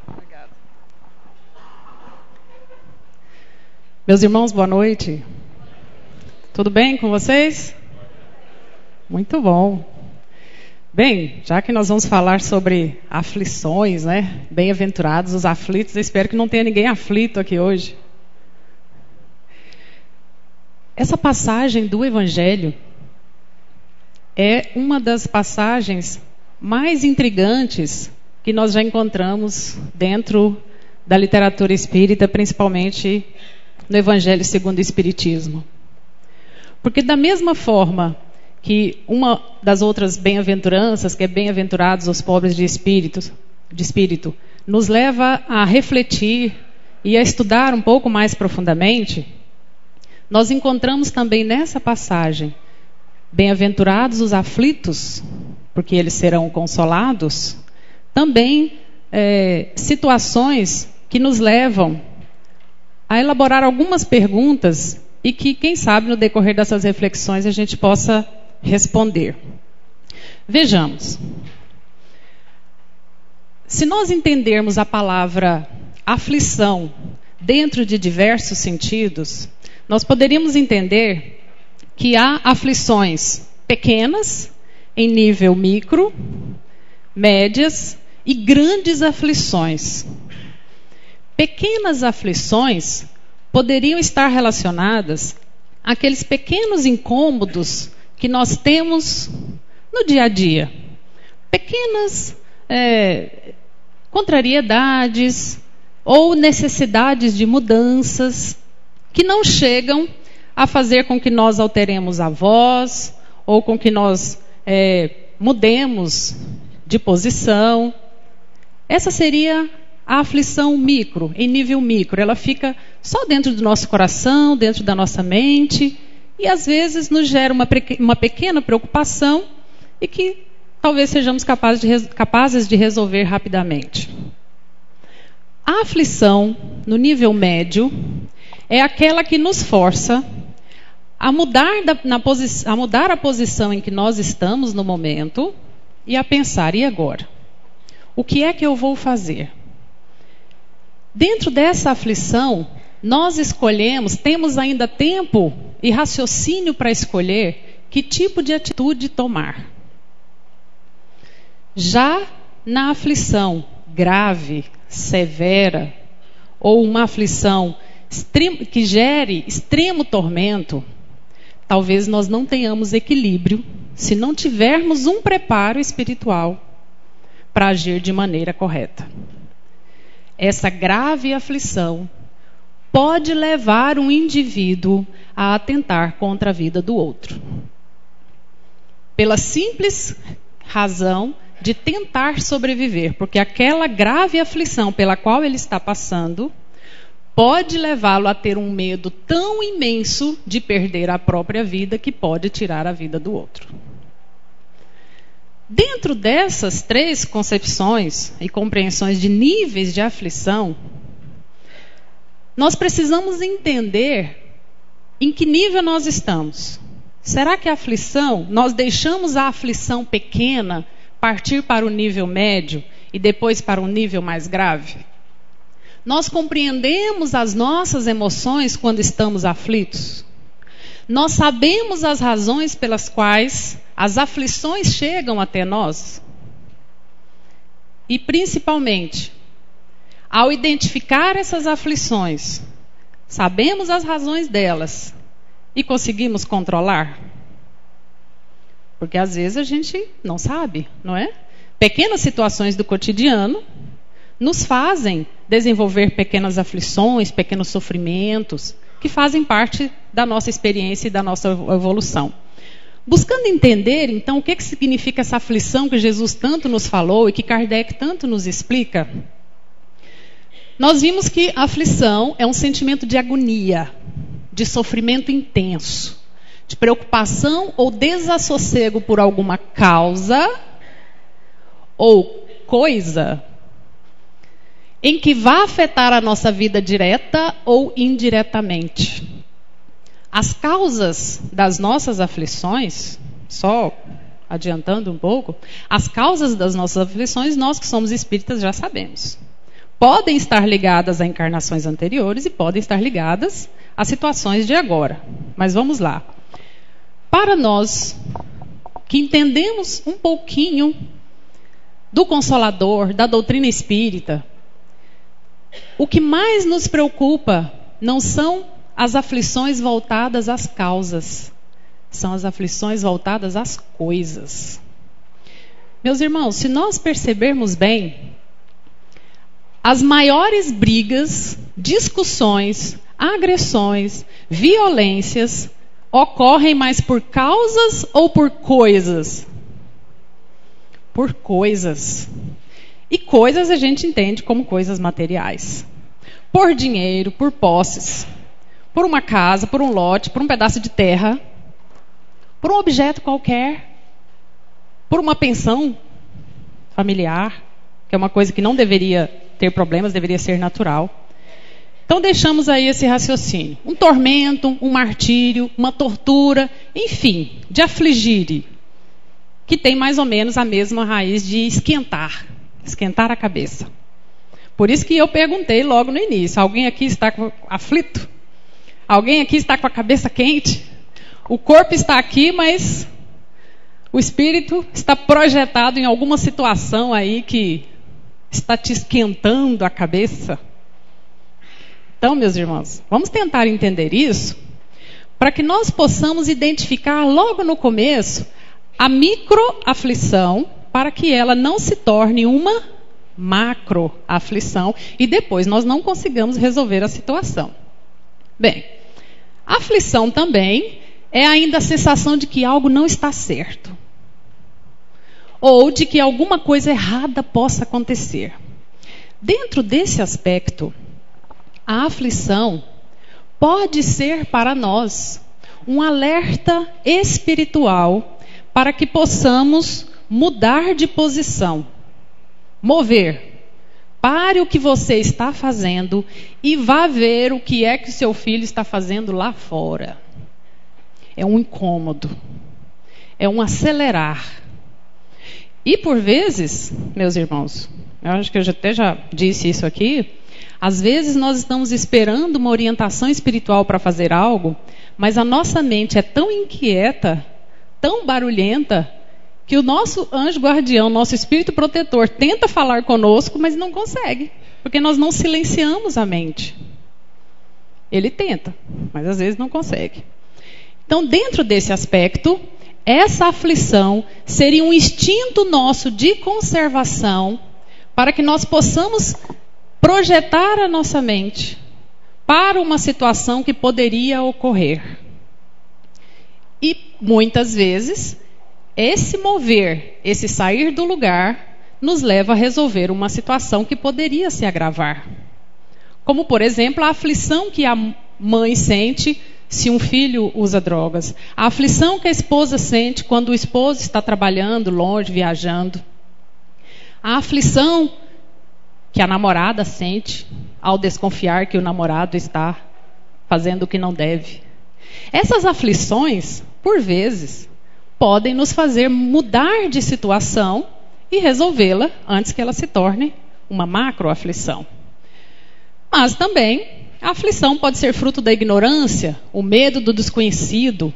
Obrigada. Meus irmãos, boa noite. Tudo bem com vocês? Muito bom. Bem, já que nós vamos falar sobre aflições, né? Bem-aventurados os aflitos, eu espero que não tenha ninguém aflito aqui hoje. Essa passagem do Evangelho é uma das passagens mais intrigantes que nós já encontramos dentro da literatura espírita, principalmente no Evangelho segundo o Espiritismo. Porque da mesma forma que uma das outras bem-aventuranças, que é bem-aventurados os pobres de espírito, nos leva a refletir e a estudar um pouco mais profundamente, nós encontramos também nessa passagem, bem-aventurados os aflitos, porque eles serão consolados, também situações que nos levam a elaborar algumas perguntas e que, quem sabe, no decorrer dessas reflexões a gente possa responder. Vejamos. Se nós entendermos a palavra aflição dentro de diversos sentidos, nós poderíamos entender que há aflições pequenas, em nível micro, médias e grandes aflições. Pequenas aflições poderiam estar relacionadas àqueles pequenos incômodos que nós temos no dia a dia. Pequenas contrariedades ou necessidades de mudanças que não chegam a fazer com que nós alteremos a voz ou com que nós mudemos de posição. Essa seria a aflição micro, em nível micro. Ela fica só dentro do nosso coração, dentro da nossa mente, e às vezes nos gera uma pequena preocupação e que talvez sejamos capazes de resolver rapidamente. A aflição, no nível médio, é aquela que nos força a mudar a posição em que nós estamos no momento e a pensar, e agora? O que é que eu vou fazer? Dentro dessa aflição, nós escolhemos, temos ainda tempo e raciocínio para escolher que tipo de atitude tomar. Já na aflição grave, severa, ou uma aflição que gere extremo tormento, talvez nós não tenhamos equilíbrio se não tivermos um preparo espiritual para agir de maneira correta. Essa grave aflição pode levar um indivíduo a atentar contra a vida do outro. Pela simples razão de tentar sobreviver, porque aquela grave aflição pela qual ele está passando pode levá-lo a ter um medo tão imenso de perder a própria vida que pode tirar a vida do outro. Dentro dessas três concepções e compreensões de níveis de aflição, nós precisamos entender em que nível nós estamos. Será que a aflição, nós deixamos a aflição pequena partir para o nível médio e depois para um nível mais grave? Nós compreendemos as nossas emoções quando estamos aflitos? Nós sabemos as razões pelas quais as aflições chegam até nós? E principalmente, ao identificar essas aflições, sabemos as razões delas e conseguimos controlar? Porque às vezes a gente não sabe, não é? Pequenas situações do cotidiano nos fazem desenvolver pequenas aflições, pequenos sofrimentos, que fazem parte da nossa experiência e da nossa evolução. Buscando entender, então, o que significa essa aflição que Jesus tanto nos falou e que Kardec tanto nos explica, nós vimos que a aflição é um sentimento de agonia, de sofrimento intenso, de preocupação ou desassossego por alguma causa ou coisa em que vá afetar a nossa vida direta ou indiretamente. As causas das nossas aflições, só adiantando um pouco, as causas das nossas aflições, nós que somos espíritas já sabemos. Podem estar ligadas a encarnações anteriores e podem estar ligadas a situações de agora. Mas vamos lá. Para nós que entendemos um pouquinho do Consolador, da doutrina espírita, o que mais nos preocupa não são as aflições voltadas às causas, são as aflições voltadas às coisas. Meus irmãos, se nós percebermos bem, as maiores brigas, discussões, agressões, violências ocorrem mais por causas ou por coisas? Por coisas. E coisas a gente entende como coisas materiais. Por dinheiro, por posses, por uma casa, por um lote, por um pedaço de terra, por um objeto qualquer, por uma pensão familiar, que é uma coisa que não deveria ter problemas, deveria ser natural. Então deixamos aí esse raciocínio. Um tormento, um martírio, uma tortura, enfim, de afligir, que tem mais ou menos a mesma raiz de esquentar a cabeça. Por isso que eu perguntei logo no início, alguém aqui está aflito? Alguém aqui está com a cabeça quente? O corpo está aqui, mas o espírito está projetado em alguma situação aí que está te esquentando a cabeça. Então, meus irmãos, vamos tentar entender isso para que nós possamos identificar logo no começo a microaflição para que ela não se torne uma macroaflição e depois nós não consigamos resolver a situação. Bem, a aflição também é ainda a sensação de que algo não está certo ou de que alguma coisa errada possa acontecer. Dentro desse aspecto, a aflição pode ser para nós um alerta espiritual para que possamos mudar de posição, mover. Pare o que você está fazendo e vá ver o que é que seu filho está fazendo lá fora. É um incômodo, é um acelerar. E por vezes, meus irmãos, eu acho que eu até já disse isso aqui, às vezes nós estamos esperando uma orientação espiritual para fazer algo, mas a nossa mente é tão inquieta, tão barulhenta, que o nosso anjo guardião, nosso espírito protetor, tenta falar conosco, mas não consegue, porque nós não silenciamos a mente. Ele tenta, mas às vezes não consegue. Então, dentro desse aspecto, essa aflição seria um instinto nosso de conservação para que nós possamos projetar a nossa mente para uma situação que poderia ocorrer. E muitas vezes, esse mover, esse sair do lugar, nos leva a resolver uma situação que poderia se agravar. Como, por exemplo, a aflição que a mãe sente se um filho usa drogas. A aflição que a esposa sente quando o esposo está trabalhando longe, viajando. A aflição que a namorada sente ao desconfiar que o namorado está fazendo o que não deve. Essas aflições, por vezes, podem nos fazer mudar de situação e resolvê-la antes que ela se torne uma macroaflição. Mas também a aflição pode ser fruto da ignorância, o medo do desconhecido.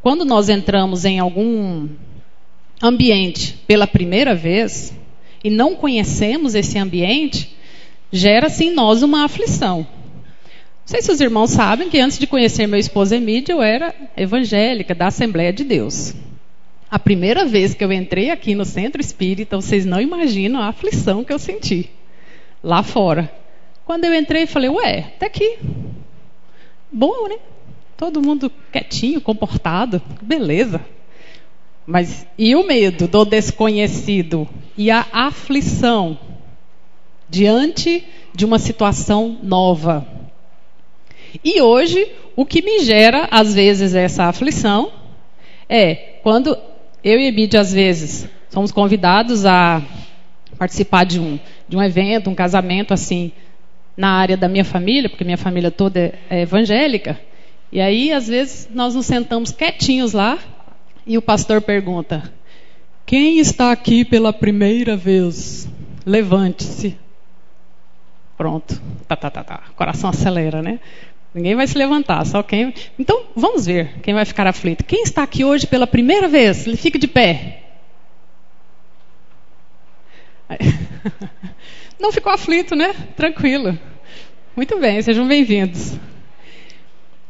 Quando nós entramos em algum ambiente pela primeira vez e não conhecemos esse ambiente, gera-se em nós uma aflição. Não sei se os irmãos sabem que antes de conhecer meu esposo Emílio, eu era evangélica da Assembleia de Deus. A primeira vez que eu entrei aqui no Centro Espírita, vocês não imaginam a aflição que eu senti lá fora. Quando eu entrei, falei, ué, até aqui. Bom, né? Todo mundo quietinho, comportado, beleza. Mas e o medo do desconhecido? E a aflição diante de uma situação nova? E hoje, o que me gera, às vezes, essa aflição é quando eu e Emílio, às vezes, somos convidados a participar de um evento, um casamento, assim, na área da minha família, porque minha família toda é evangélica. E aí, às vezes, nós nos sentamos quietinhos lá e o pastor pergunta, Quem está aqui pela primeira vez? Levante-se. Pronto. Tá. O coração acelera, né? Ninguém vai se levantar, só quem... Então, vamos ver quem vai ficar aflito. Quem está aqui hoje pela primeira vez? Ele fica de pé. Não ficou aflito, né? Tranquilo. Muito bem, sejam bem-vindos.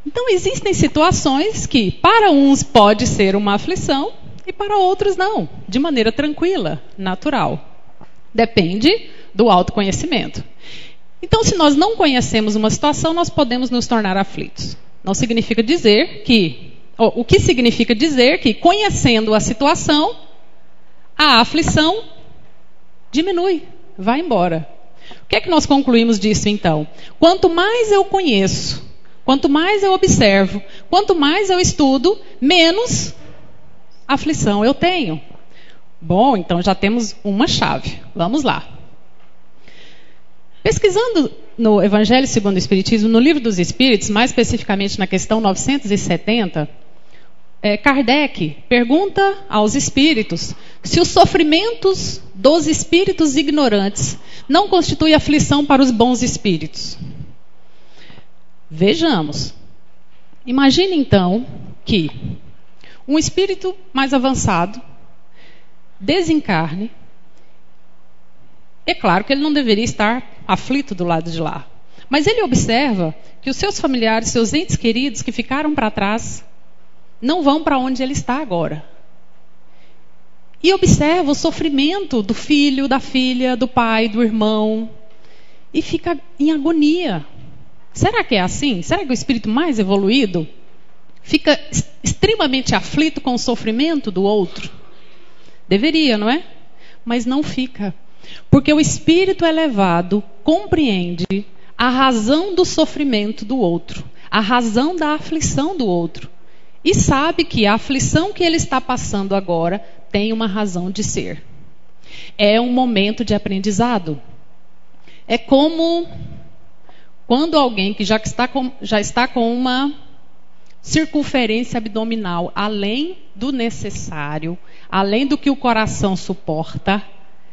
Então, existem situações que, para uns, pode ser uma aflição e para outros, não. De maneira tranquila, natural. Depende do autoconhecimento. Então, se nós não conhecemos uma situação, nós podemos nos tornar aflitos. Não significa dizer que... o que significa dizer que, conhecendo a situação, a aflição diminui, vai embora. O que é que nós concluímos disso, então? Quanto mais eu conheço, quanto mais eu observo, quanto mais eu estudo, menos aflição eu tenho. Bom, então já temos uma chave. Vamos lá. Pesquisando no Evangelho segundo o Espiritismo, no Livro dos Espíritos, mais especificamente na questão 970, Kardec pergunta aos espíritos se os sofrimentos dos espíritos ignorantes não constituem aflição para os bons espíritos. Vejamos. Imagine então que um espírito mais avançado desencarne. É claro que ele não deveria estar aflito do lado de lá. Mas ele observa que os seus familiares, seus entes queridos que ficaram para trás, não vão para onde ele está agora. E observa o sofrimento do filho, da filha, do pai, do irmão. E fica em agonia. Será que é assim? Será que o espírito mais evoluído fica extremamente aflito com o sofrimento do outro? Deveria, não é? Mas não fica. Porque o espírito elevado compreende a razão do sofrimento do outro, a razão da aflição do outro. E sabe que a aflição que ele está passando agora tem uma razão de ser. É um momento de aprendizado. É como quando alguém que já está com uma circunferência abdominal além do necessário, além do que o coração suporta,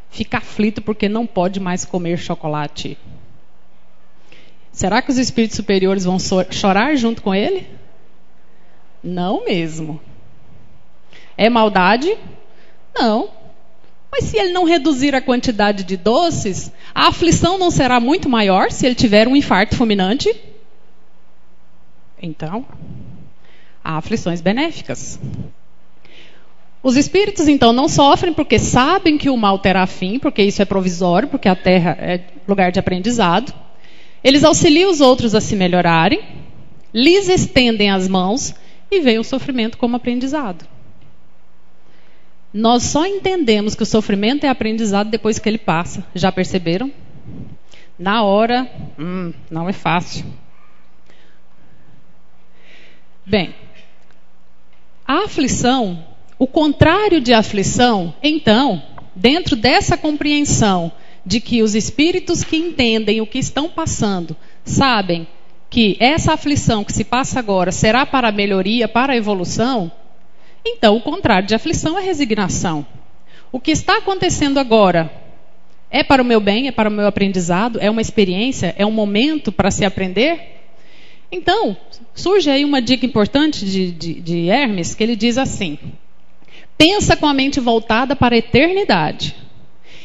fica aflito porque não pode mais comer chocolate. Será que os espíritos superiores vão chorar junto com ele? Não mesmo. É maldade? Não. Mas se ele não reduzir a quantidade de doces, a aflição não será muito maior se ele tiver um infarto fulminante? Então, há aflições benéficas. Os espíritos, então, não sofrem porque sabem que o mal terá fim, porque isso é provisório, porque a Terra é lugar de aprendizado. Eles auxiliam os outros a se melhorarem, lhes estendem as mãos e veem o sofrimento como aprendizado. Nós só entendemos que o sofrimento é aprendizado depois que ele passa. Já perceberam? Na hora, não é fácil. Bem, a aflição, o contrário de aflição, então, dentro dessa compreensão de que os espíritos que entendem o que estão passando, sabem que essa aflição que se passa agora será para a melhoria, para a evolução, então o contrário de aflição é resignação. O que está acontecendo agora é para o meu bem, é para o meu aprendizado, é uma experiência, é um momento para se aprender? Então, surge aí uma dica importante de Hermes, que ele diz assim: pensa com a mente voltada para a eternidade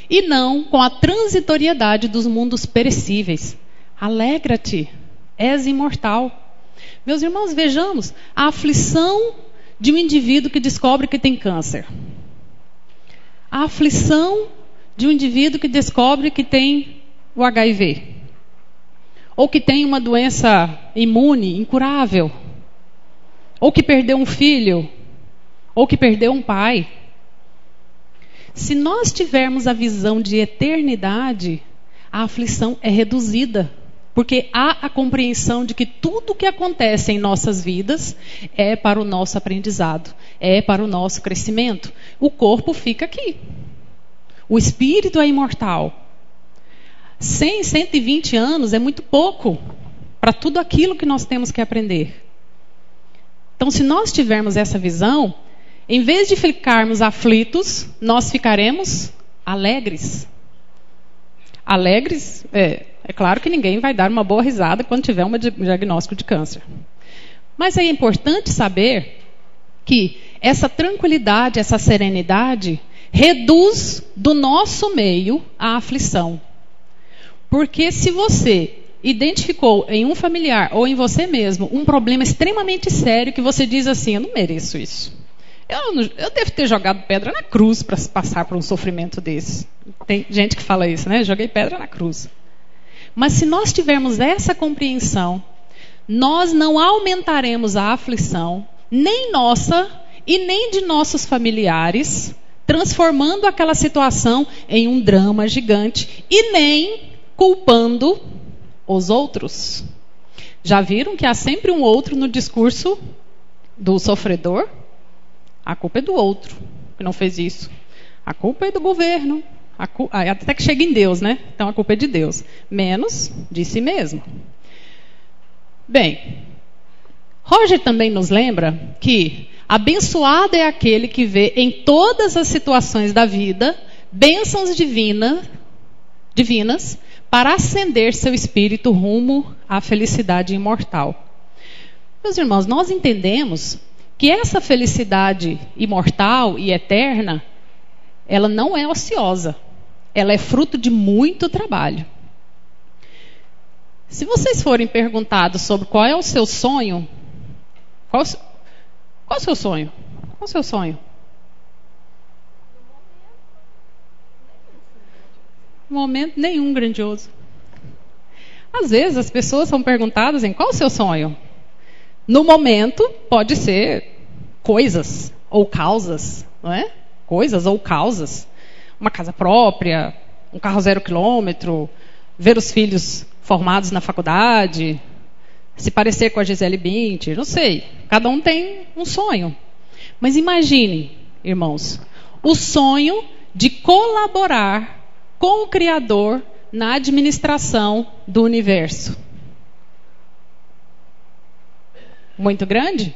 e não com a transitoriedade dos mundos perecíveis. Alegra-te, és imortal. Meus irmãos, vejamos a aflição de um indivíduo que descobre que tem câncer. A aflição de um indivíduo que descobre que tem o HIV. Ou que tem uma doença imune, incurável. Ou que perdeu um filho. Ou que perdeu um pai. Se nós tivermos a visão de eternidade, a aflição é reduzida. Porque há a compreensão de que tudo o que acontece em nossas vidas é para o nosso aprendizado, é para o nosso crescimento. O corpo fica aqui. O espírito é imortal. 100, 120 anos é muito pouco para tudo aquilo que nós temos que aprender. Então, se nós tivermos essa visão, Em vez de ficarmos aflitos, nós ficaremos alegres. Alegres, é claro que ninguém vai dar uma boa risada quando tiver um diagnóstico de câncer. Mas é importante saber que essa tranquilidade, essa serenidade, reduz do nosso meio a aflição. Porque se você identificou em um familiar ou em você mesmo um problema extremamente sério que você diz assim, eu não mereço isso. Eu devo ter jogado pedra na cruz para passar por um sofrimento desse. Tem gente que fala isso, né? Joguei pedra na cruz. Mas se nós tivermos essa compreensão, nós não aumentaremos a aflição, nem nossa e nem de nossos familiares, transformando aquela situação em um drama gigante e nem culpando os outros. Já viram que há sempre um outro no discurso do sofredor? A culpa é do outro que não fez isso. A culpa é do governo. Até que chega em Deus, né? Então a culpa é de Deus. Menos de si mesmo. Bem, Roger também nos lembra que abençoado é aquele que vê em todas as situações da vida bênçãos divinas para acender seu espírito rumo à felicidade imortal. Meus irmãos, nós entendemos que essa felicidade imortal e eterna, ela não é ociosa. Ela é fruto de muito trabalho. Se vocês forem perguntados sobre qual é o seu sonho, qual é o seu sonho? Qual é o seu sonho? Momento nenhum grandioso. Às vezes as pessoas são perguntadas em qual é o seu sonho? No momento pode ser coisas ou causas, não é? Coisas ou causas. Uma casa própria, um carro 0 quilômetro, ver os filhos formados na faculdade, se parecer com a Gisele Bündchen, não sei. Cada um tem um sonho. Mas imagine, irmãos, o sonho de colaborar com o Criador na administração do universo. Muito grande?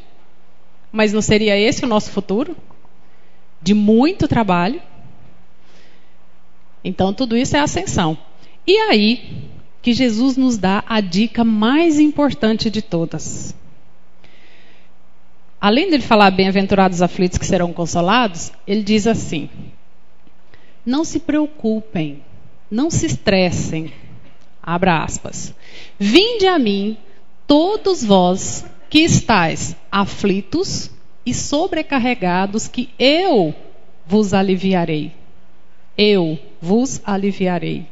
Mas não seria esse o nosso futuro? De muito trabalho? Então tudo isso é ascensão. E aí que Jesus nos dá a dica mais importante de todas. Além de ele falar bem-aventurados os aflitos que serão consolados, ele diz assim: não se preocupem, não se estressem, abra aspas, vinde a mim todos vós que estáis aflitos e sobrecarregados, que eu vos aliviarei. Eu vos aliviarei.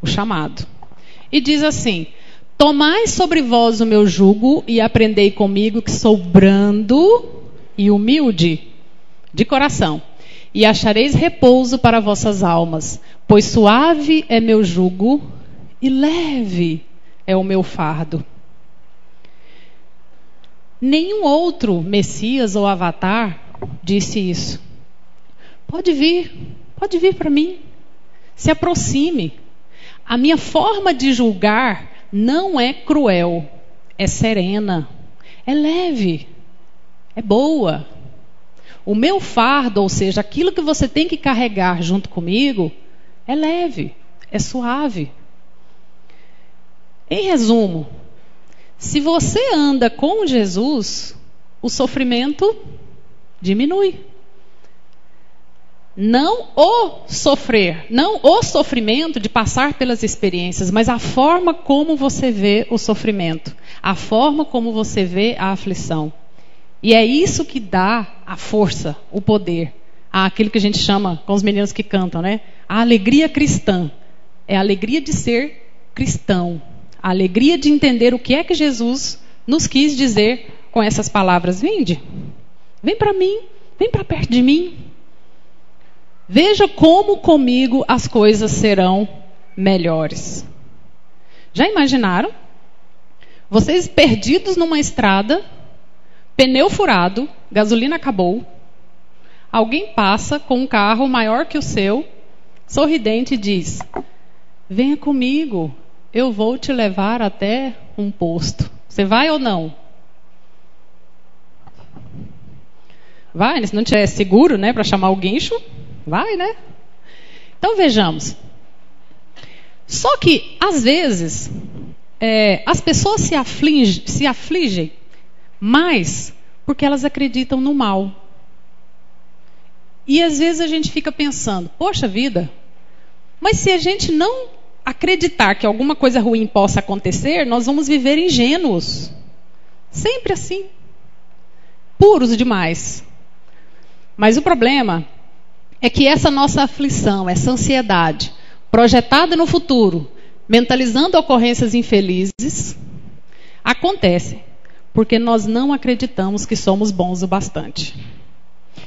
O chamado. E diz assim: tomai sobre vós o meu jugo e aprendei comigo, que sou brando e humilde de coração, e achareis repouso para vossas almas, pois suave é meu jugo e leve é o meu fardo. Nenhum outro Messias ou Avatar disse isso. Pode vir para mim, se aproxime. A minha forma de julgar não é cruel, é serena, é leve, é boa. O meu fardo, ou seja, aquilo que você tem que carregar junto comigo, é leve, é suave. Em resumo, se você anda com Jesus, o sofrimento diminui. Não o sofrimento de passar pelas experiências, mas a forma como você vê o sofrimento, a forma como você vê a aflição. E é isso que dá a força, o poder, aquilo que a gente chama, com os meninos que cantam, né? A alegria cristã. É a alegria de ser cristão. A alegria de entender o que é que Jesus nos quis dizer com essas palavras. Vinde, vem para mim, vem para perto de mim. Veja como comigo as coisas serão melhores. Já imaginaram? Vocês perdidos numa estrada, pneu furado, gasolina acabou. Alguém passa com um carro maior que o seu, sorridente, e diz: venha comigo, eu vou te levar até um posto. Você vai ou não? Vai, né? Se não tiver seguro, né, para chamar o guincho, vai, né? Então vejamos. Só que, às vezes, as pessoas se afligem mais porque elas acreditam no mal. E às vezes a gente fica pensando, poxa vida, mas se a gente não acreditar que alguma coisa ruim possa acontecer, nós vamos viver ingênuos. Sempre assim. Puros demais. Mas o problema é que essa nossa aflição, essa ansiedade, projetada no futuro, mentalizando ocorrências infelizes, acontece porque nós não acreditamos que somos bons o bastante.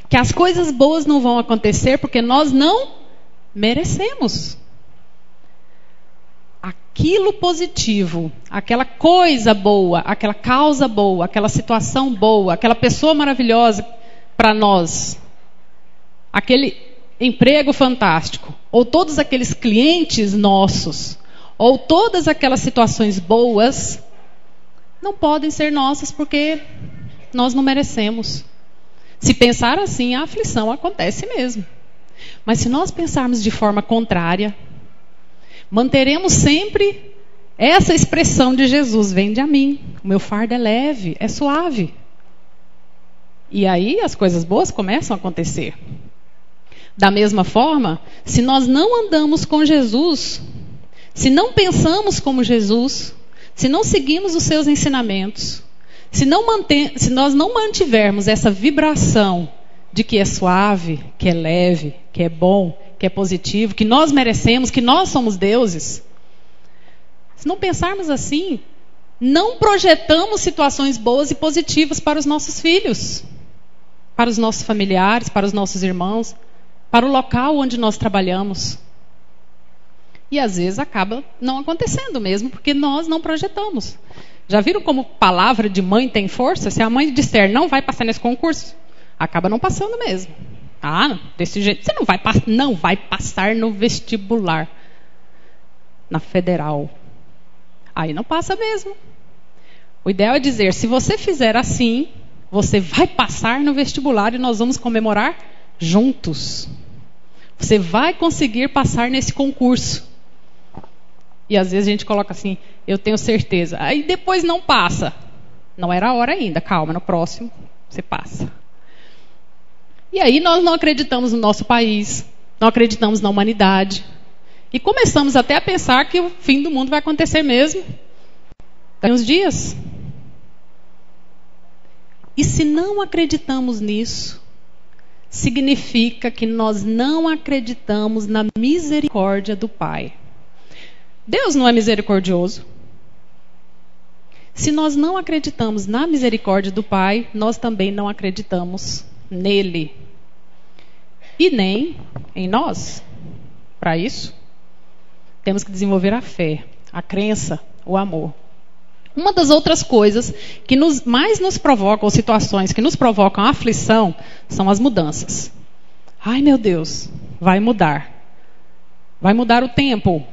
Que as coisas boas não vão acontecer porque nós não merecemos. Aquilo positivo, aquela coisa boa, aquela causa boa, aquela situação boa, aquela pessoa maravilhosa para nós, aquele emprego fantástico, ou todos aqueles clientes nossos, ou todas aquelas situações boas, não podem ser nossas porque nós não merecemos. Se pensar assim, a aflição acontece mesmo. Mas se nós pensarmos de forma contrária, manteremos sempre essa expressão de Jesus: vinde a mim, o meu fardo é leve, é suave. E aí as coisas boas começam a acontecer. Da mesma forma, se nós não andamos com Jesus, se não pensamos como Jesus, se não seguimos os seus ensinamentos, se nós não mantivermos essa vibração de que é suave, que é leve, que é bom, que é positivo, que nós merecemos, que nós somos deuses, se não pensarmos assim, não projetamos situações boas e positivas para os nossos filhos, para os nossos familiares, para os nossos irmãos, para o local onde nós trabalhamos. E às vezes acaba não acontecendo mesmo, porque nós não projetamos. Já viram como palavra de mãe tem força? Se a mãe disser não vai passar nesse concurso, acaba não passando mesmo. Ah, desse jeito você não vai passar no vestibular, na federal. Aí não passa mesmo. O ideal é dizer, se você fizer assim, você vai passar no vestibular e nós vamos comemorar juntos. Você vai conseguir passar nesse concurso. E às vezes a gente coloca assim, eu tenho certeza. Aí depois não passa. Não era a hora ainda, calma, no próximo você passa. E aí nós não acreditamos no nosso país, não acreditamos na humanidade. E começamos até a pensar que o fim do mundo vai acontecer mesmo daqui uns dias. E se não acreditamos nisso, significa que nós não acreditamos na misericórdia do Pai. Deus não é misericordioso? Se nós não acreditamos na misericórdia do Pai, nós também não acreditamos nele. E nem em nós. Para isso, temos que desenvolver a fé, a crença, o amor. Uma das outras coisas que mais nos provocam, ou situações que nos provocam aflição, são as mudanças. Ai, meu Deus, vai mudar. Vai mudar o tempo.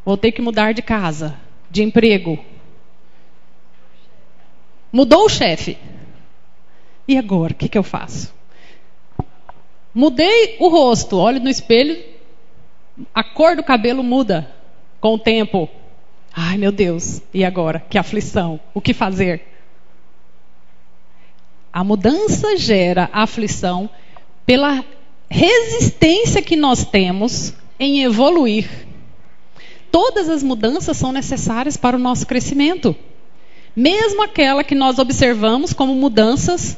Vou ter que mudar de casa, de emprego. Mudou o chefe. E agora, o que eu faço? Mudei o rosto, olho no espelho, a cor do cabelo muda com o tempo. Ai, meu Deus, e agora? Que aflição, o que fazer? A mudança gera aflição pela resistência que nós temos em evoluir. Todas as mudanças são necessárias para o nosso crescimento. Mesmo aquela que nós observamos como mudanças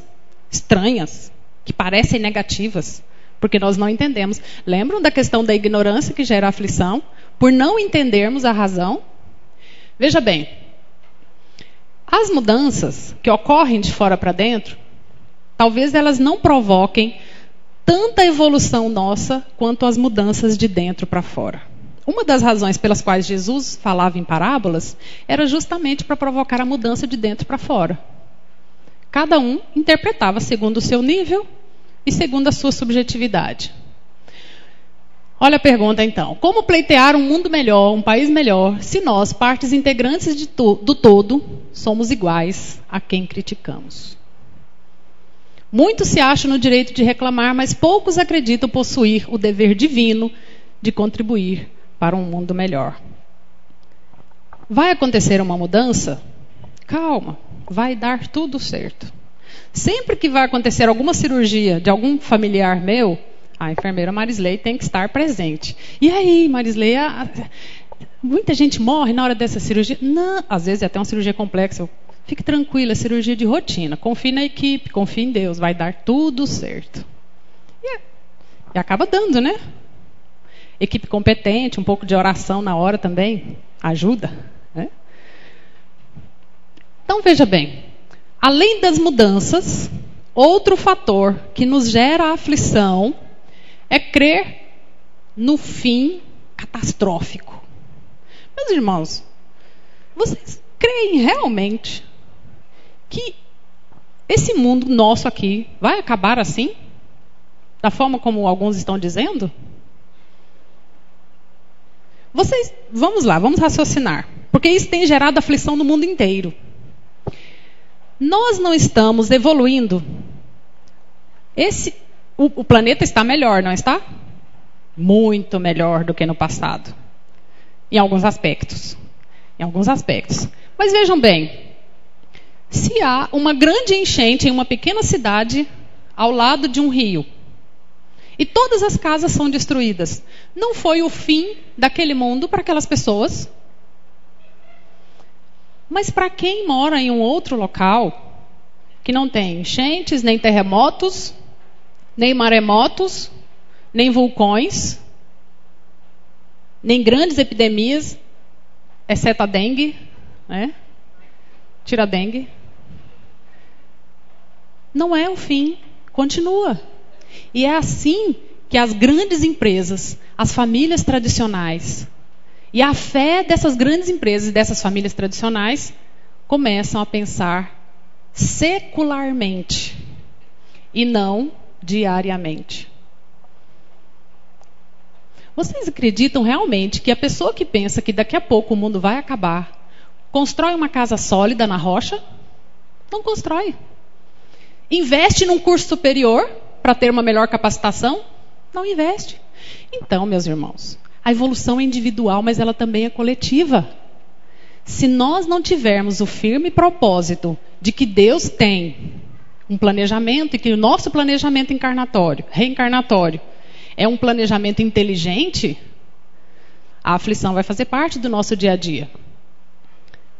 estranhas, que parecem negativas, porque nós não entendemos. Lembram da questão da ignorância que gera aflição? Por não entendermos a razão? Veja bem, as mudanças que ocorrem de fora para dentro, talvez elas não provoquem tanta evolução nossa quanto as mudanças de dentro para fora. Uma das razões pelas quais Jesus falava em parábolas era justamente para provocar a mudança de dentro para fora. Cada um interpretava segundo o seu nível e segundo a sua subjetividade. Olha a pergunta então. Como pleitear um mundo melhor, um país melhor, se nós, partes integrantes do todo, somos iguais a quem criticamos? Muitos se acham no direito de reclamar, mas poucos acreditam possuir o dever divino de contribuir para um mundo melhor. Vai acontecer uma mudança? Calma, vai dar tudo certo. Sempre que vai acontecer alguma cirurgia de algum familiar meu, a enfermeira Marisley tem que estar presente. E aí, Marisley, muita gente morre na hora dessa cirurgia? Não, às vezes é até uma cirurgia complexa. Fique tranquila, é cirurgia de rotina. Confie na equipe, confie em Deus, vai dar tudo certo. E acaba dando, né? Equipe competente, um pouco de oração na hora também ajuda, né? Então veja bem, além das mudanças, outro fator que nos gera aflição é crer no fim catastrófico. Meus irmãos, vocês creem realmente que esse mundo nosso aqui vai acabar assim? Da forma como alguns estão dizendo? Vamos lá, vamos raciocinar. Porque isso tem gerado aflição no mundo inteiro. Nós não estamos evoluindo. O planeta está melhor, não está? Muito melhor do que no passado. Em alguns aspectos. Mas vejam bem. Se há uma grande enchente em uma pequena cidade ao lado de um rio, e todas as casas são destruídas, não foi o fim daquele mundo para aquelas pessoas? Mas para quem mora em um outro local, que não tem enchentes, nem terremotos, nem maremotos, nem vulcões, nem grandes epidemias, exceto a dengue, né? Tira a dengue. Não é o fim, continua. E é assim que as grandes empresas, as famílias tradicionais, e a fé dessas grandes empresas e dessas famílias tradicionais começam a pensar secularmente e não diariamente. Vocês acreditam realmente que a pessoa que pensa que daqui a pouco o mundo vai acabar constrói uma casa sólida na rocha? Não constrói. Investe num curso superior para ter uma melhor capacitação? Não investe. Então, meus irmãos, a evolução é individual, mas ela também é coletiva. Se nós não tivermos o firme propósito de que Deus tem um planejamento e que o nosso planejamento reencarnatório, é um planejamento inteligente, a aflição vai fazer parte do nosso dia a dia.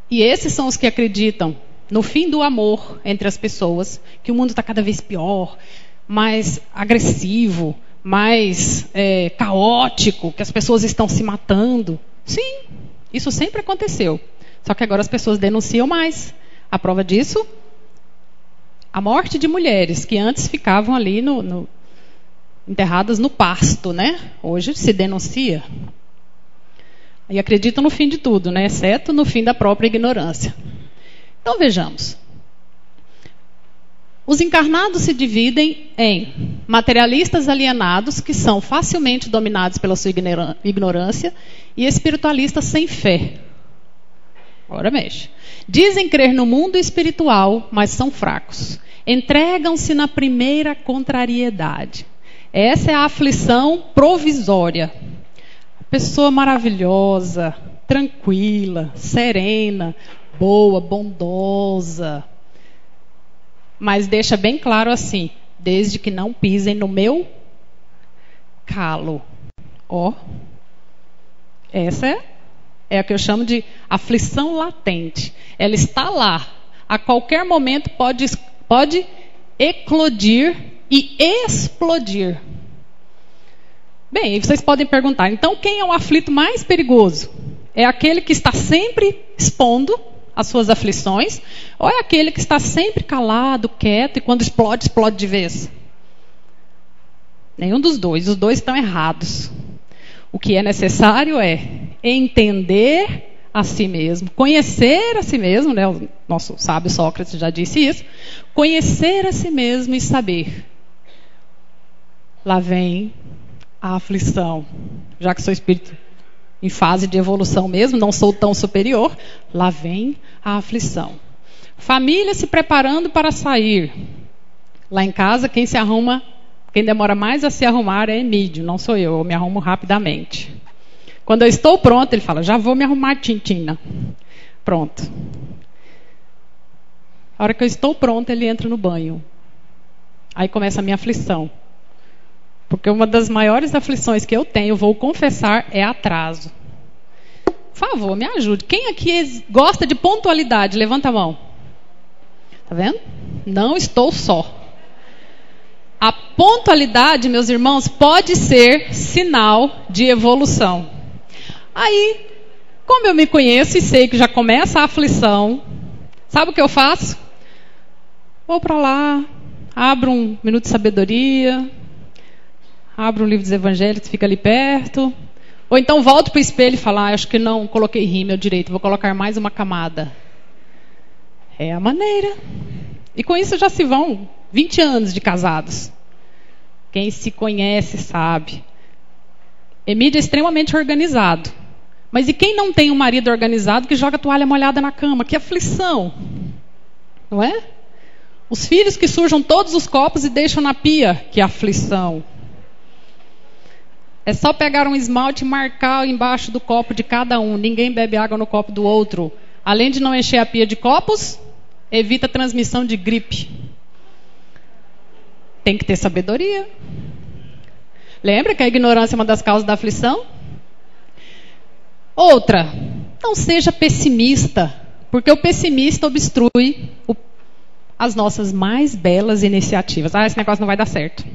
E esses são os que acreditam no fim do amor entre as pessoas, que o mundo está cada vez pior, mais agressivo, mais caótico, que as pessoas estão se matando. Sim, isso sempre aconteceu. Só que agora as pessoas denunciam mais. A prova disso, a morte de mulheres que antes ficavam ali enterradas no pasto, né? Hoje se denuncia. E acreditam no fim de tudo, né? Exceto no fim da própria ignorância. Então vejamos. Os encarnados se dividem em materialistas alienados, que são facilmente dominados pela sua ignorância, e espiritualistas sem fé. Ora mexe. Dizem crer no mundo espiritual, mas são fracos. Entregam-se na primeira contrariedade. Essa é a aflição provisória. Pessoa maravilhosa, tranquila, serena, boa, bondosa. Mas deixa bem claro assim: desde que não pisem no meu calo. Essa é a que eu chamo de aflição latente. Ela está lá. A qualquer momento pode eclodir e explodir. Bem, vocês podem perguntar, então quem é o aflito mais perigoso? É aquele que está sempre expondo as suas aflições, ou é aquele que está sempre calado, quieto, e quando explode, explode de vez? Nenhum dos dois. Os dois estão errados. O que é necessário é entender a si mesmo, conhecer a si mesmo, né? O nosso sábio Sócrates já disse isso. Conhecer a si mesmo e saber. Lá vem a aflição. Já que sou espírito em fase de evolução mesmo, não sou tão superior, lá vem a aflição. Família se preparando para sair. Lá em casa, quem demora mais a se arrumar é Emílio, não sou eu me arrumo rapidamente. Quando eu estou pronta, ele fala, já vou me arrumar, Tintina. Pronto. A hora que eu estou pronta, ele entra no banho. Aí começa a minha aflição. Porque uma das maiores aflições que eu tenho, vou confessar, é atraso. Por favor, me ajude. Quem aqui gosta de pontualidade? Levanta a mão. Tá vendo? Não estou só. A pontualidade, meus irmãos, pode ser sinal de evolução. Aí, como eu me conheço e sei que já começa a aflição, sabe o que eu faço? Vou para lá, abro um minuto de sabedoria, abro um livro dos evangelhos que fica ali perto, ou então volto para o espelho e falo, acho que não coloquei rímel direito, vou colocar mais uma camada. É a maneira. E com isso já se vão 20 anos de casados. Quem se conhece sabe. Emílio é extremamente organizado. Mas e quem não tem um marido organizado que joga a toalha molhada na cama? Que aflição. Não é? Os filhos que sujam todos os copos e deixam na pia. Que aflição. É só pegar um esmalte e marcar embaixo do copo de cada um. Ninguém bebe água no copo do outro. Além de não encher a pia de copos, evita a transmissão de gripe. Tem que ter sabedoria. Lembra que a ignorância é uma das causas da aflição? Outra, não seja pessimista, porque o pessimista obstrui as nossas mais belas iniciativas. Esse negócio não vai dar certo.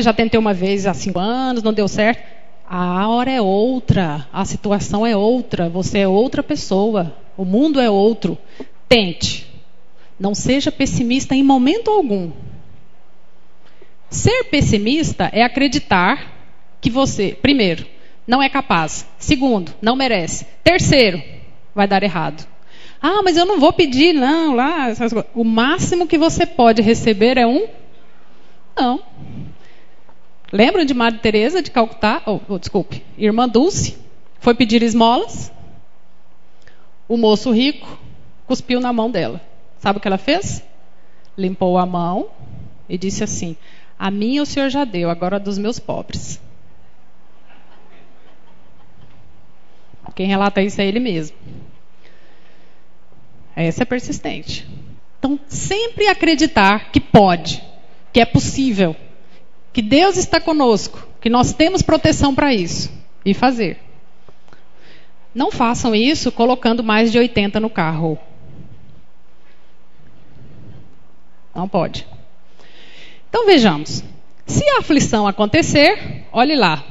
Já tentei uma vez há 5 anos, não deu certo. A hora é outra, a situação é outra, você é outra pessoa, o mundo é outro. Tente. Não seja pessimista em momento algum. Ser pessimista é acreditar que você, primeiro, não é capaz. Segundo, não merece. Terceiro, vai dar errado. Mas eu não vou pedir, não. O máximo que você pode receber é um não. Lembram de Madre Teresa de Calcutá? Irmã Dulce, foi pedir esmolas. O moço rico cuspiu na mão dela. Sabe o que ela fez? Limpou a mão e disse assim, a minha o Senhor já deu, agora dos meus pobres. Quem relata isso é ele mesmo. Essa é persistente. Então, sempre acreditar que pode, que é possível, que Deus está conosco, que nós temos proteção para isso, e fazer. Não façam isso colocando mais de 80 no carro. Não pode. Então vejamos. Se a aflição acontecer, olhe lá.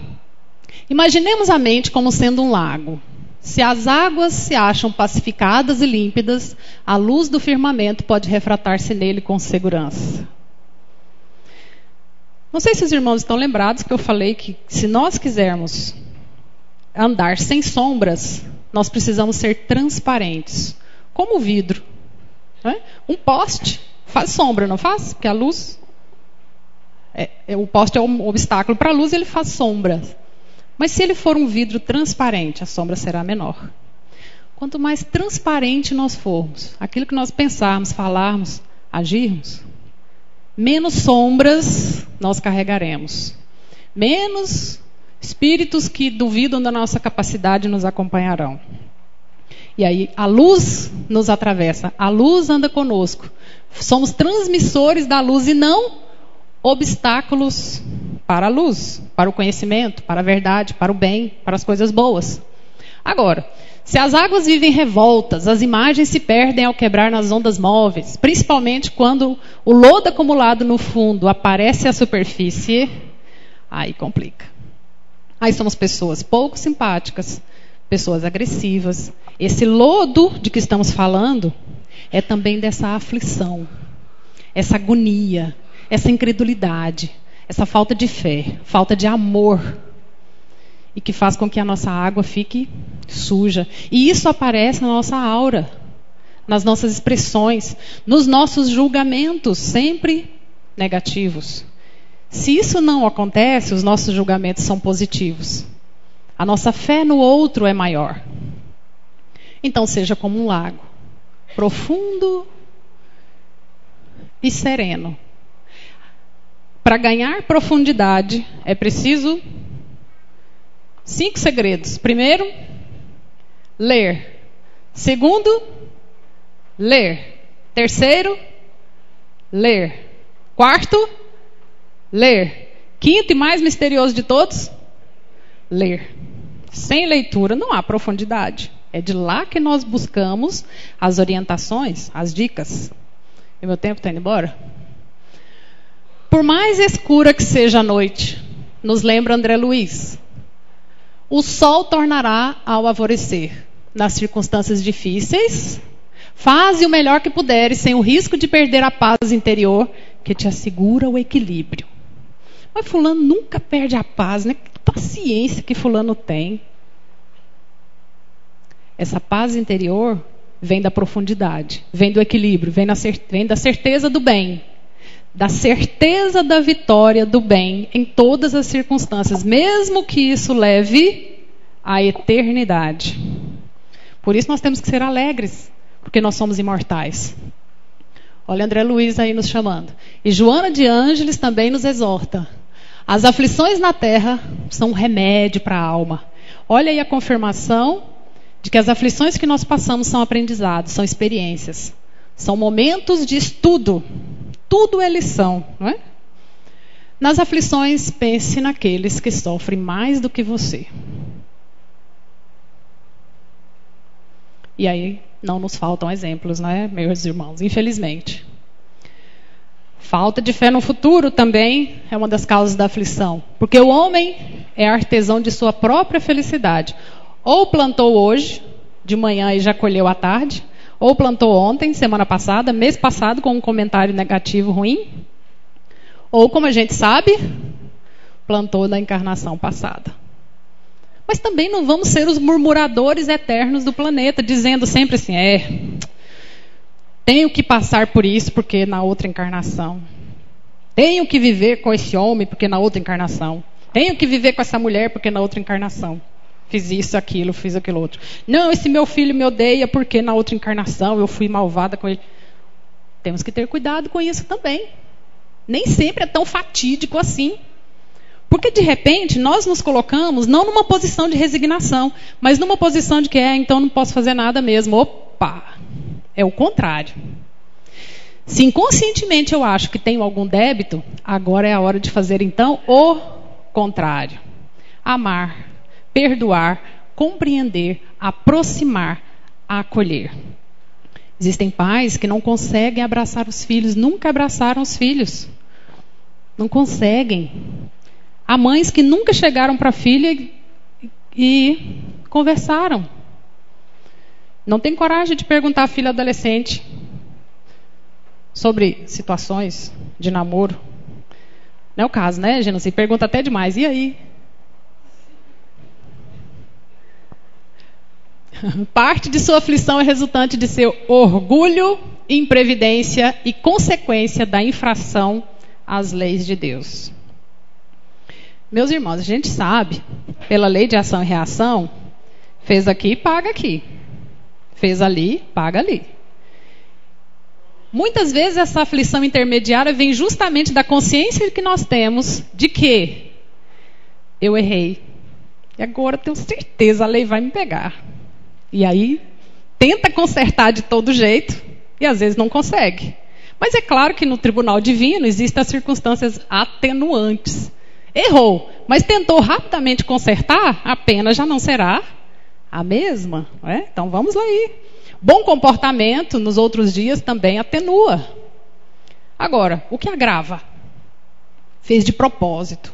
Imaginemos a mente como sendo um lago. Se as águas se acham pacificadas e límpidas, a luz do firmamento pode refratar-se nele com segurança. Não sei se os irmãos estão lembrados que eu falei que se nós quisermos andar sem sombras, nós precisamos ser transparentes, como o vidro. Né? Um poste faz sombra, não faz? Porque a luz... o poste é um obstáculo para a luz, ele faz sombra. Mas se ele for um vidro transparente, a sombra será menor. Quanto mais transparente nós formos, aquilo que nós pensarmos, falarmos, agirmos, menos sombras nós carregaremos. Menos espíritos que duvidam da nossa capacidade nos acompanharão. E aí a luz nos atravessa, a luz anda conosco. Somos transmissores da luz e não obstáculos para a luz, para o conhecimento, para a verdade, para o bem, para as coisas boas. Agora, se as águas vivem revoltas, as imagens se perdem ao quebrar nas ondas móveis, principalmente quando o lodo acumulado no fundo aparece à superfície, aí complica. Aí somos pessoas pouco simpáticas, pessoas agressivas. Esse lodo de que estamos falando é também dessa aflição, essa agonia, essa incredulidade, essa falta de fé, falta de amor, e que faz com que a nossa água fique suja. E isso aparece na nossa aura, nas nossas expressões, nos nossos julgamentos, sempre negativos. Se isso não acontece, os nossos julgamentos são positivos. A nossa fé no outro é maior. Então seja como um lago, profundo e sereno. Para ganhar profundidade, é preciso 5 segredos. Primeiro, ler. Segundo, ler. Terceiro, ler. Quarto, ler. Quinto e mais misterioso de todos, ler. Sem leitura não há profundidade. É de lá que nós buscamos as orientações, as dicas. E meu tempo está indo embora? Por mais escura que seja a noite, nos lembra André Luiz, o sol tornará ao alvorecer. Nas circunstâncias difíceis, faze o melhor que puderes, sem o risco de perder a paz interior, que te assegura o equilíbrio. Mas fulano nunca perde a paz, né? Que paciência que fulano tem. Essa paz interior vem da profundidade, vem do equilíbrio, vem da certeza do bem, da certeza da vitória do bem em todas as circunstâncias, mesmo que isso leve à eternidade. Por isso nós temos que ser alegres, porque nós somos imortais. Olha André Luiz aí nos chamando. E Joana de Ângeles também nos exorta. As aflições na terra são um remédio para a alma. Olha aí a confirmação de que as aflições que nós passamos são aprendizados, são experiências. São momentos de estudo. Tudo é lição, não é? Nas aflições, pense naqueles que sofrem mais do que você. E aí não nos faltam exemplos, não é, meus irmãos? Infelizmente. Falta de fé no futuro também é uma das causas da aflição. Porque o homem é artesão de sua própria felicidade. Ou plantou hoje, de manhã e já colheu à tarde. Ou plantou ontem, semana passada, mês passado, com um comentário negativo ruim. Ou, como a gente sabe, plantou na encarnação passada. Mas também não vamos ser os murmuradores eternos do planeta, dizendo sempre assim, tenho que passar por isso porque na outra encarnação. Tenho que viver com esse homem porque na outra encarnação. Tenho que viver com essa mulher porque na outra encarnação. Fiz isso, aquilo, fiz aquilo outro. Não, esse meu filho me odeia porque na outra encarnação eu fui malvada com ele. Temos que ter cuidado com isso também. Nem sempre é tão fatídico assim. Porque de repente nós nos colocamos não numa posição de resignação, mas numa posição de que então não posso fazer nada mesmo. Opa! É o contrário. Se inconscientemente eu acho que tenho algum débito, agora é a hora de fazer então o contrário. Amar, perdoar, compreender, aproximar, acolher. Existem pais que não conseguem abraçar os filhos, nunca abraçaram os filhos. Não conseguem. Há mães que nunca chegaram para a filha e conversaram. Não tem coragem de perguntar à filha adolescente sobre situações de namoro. Não é o caso, né, Genocide? Pergunta até demais. E aí? Parte de sua aflição é resultante de seu orgulho, imprevidência e consequência da infração às leis de Deus. Meus irmãos, a gente sabe, pela lei de ação e reação, fez aqui, paga aqui. Fez ali, paga ali. Muitas vezes essa aflição intermediária vem justamente da consciência que nós temos de que eu errei. E agora tenho certeza, a lei vai me pegar. E aí, tenta consertar de todo jeito e às vezes não consegue. Mas é claro que no tribunal divino existem as circunstâncias atenuantes. Errou, mas tentou rapidamente consertar, a pena já não será a mesma. Não é? Então vamos lá aí. Bom comportamento nos outros dias também atenua. Agora, o que agrava? Fez de propósito,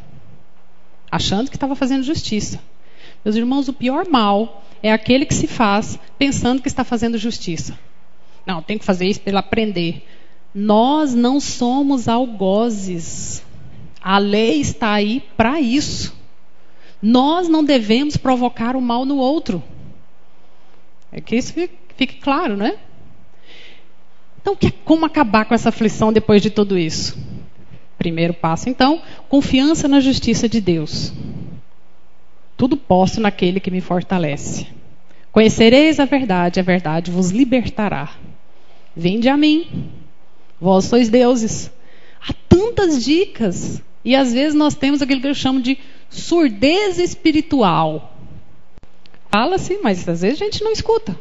achando que estava fazendo justiça. Meus irmãos, o pior mal é aquele que se faz pensando que está fazendo justiça. Não, tem que fazer isso para ele aprender. Nós não somos algozes. A lei está aí para isso. Nós não devemos provocar o mal no outro. É que isso fique claro, não é? Então, como acabar com essa aflição depois de tudo isso? Primeiro passo, então, confiança na justiça de Deus. Tudo posso naquele que me fortalece. Conhecereis a verdade vos libertará. Vinde a mim, Vós sois deuses. Há tantas dicas. E às vezes nós temos aquilo que eu chamo de surdez espiritual. Fala-se, mas às vezes a gente não escuta.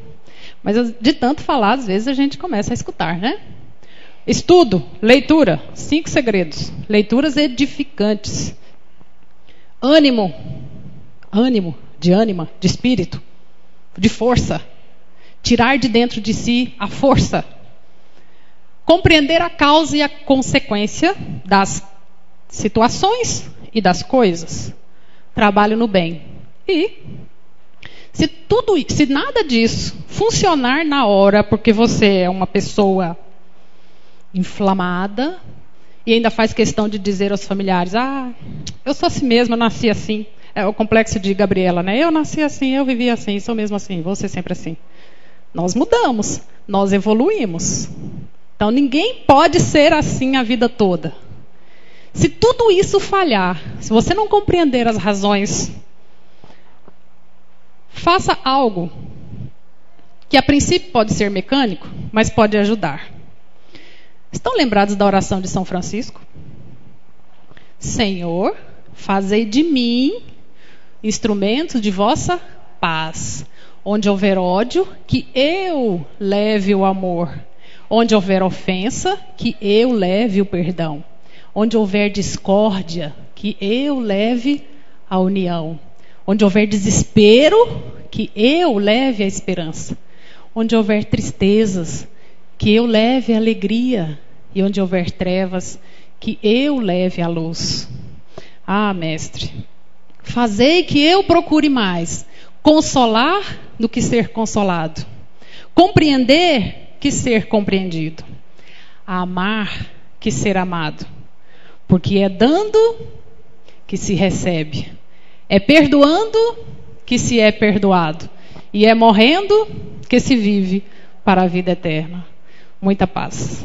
Mas de tanto falar, às vezes a gente começa a escutar, né? Estudo, leitura, 5 segredos. Leituras edificantes. Ânimo, de ânima, de espírito, de força. Tirar de dentro de si a força. Compreender a causa e a consequência das situações e das coisas. Trabalho no bem. E se nada disso funcionar na hora, porque você é uma pessoa inflamada e ainda faz questão de dizer aos familiares: eu sou assim mesmo, eu nasci assim. É o complexo de Gabriela, né? Eu nasci assim, eu vivi assim, sou mesmo assim, vou ser sempre assim. Nós mudamos, nós evoluímos. Então ninguém pode ser assim a vida toda. Se tudo isso falhar, se você não compreender as razões, faça algo que a princípio pode ser mecânico, mas pode ajudar. Estão lembrados da oração de São Francisco? Senhor, fazei de mim instrumentos de vossa paz. Onde houver ódio, que eu leve o amor. Onde houver ofensa, que eu leve o perdão. Onde houver discórdia, que eu leve a união. Onde houver desespero, que eu leve a esperança. Onde houver tristezas, que eu leve a alegria. E onde houver trevas, que eu leve a luz. Mestre, fazei que eu procure mais consolar do que ser consolado. Compreender que ser compreendido. Amar que ser amado. Porque é dando que se recebe. É perdoando que se é perdoado. E é morrendo que se vive para a vida eterna. Muita paz.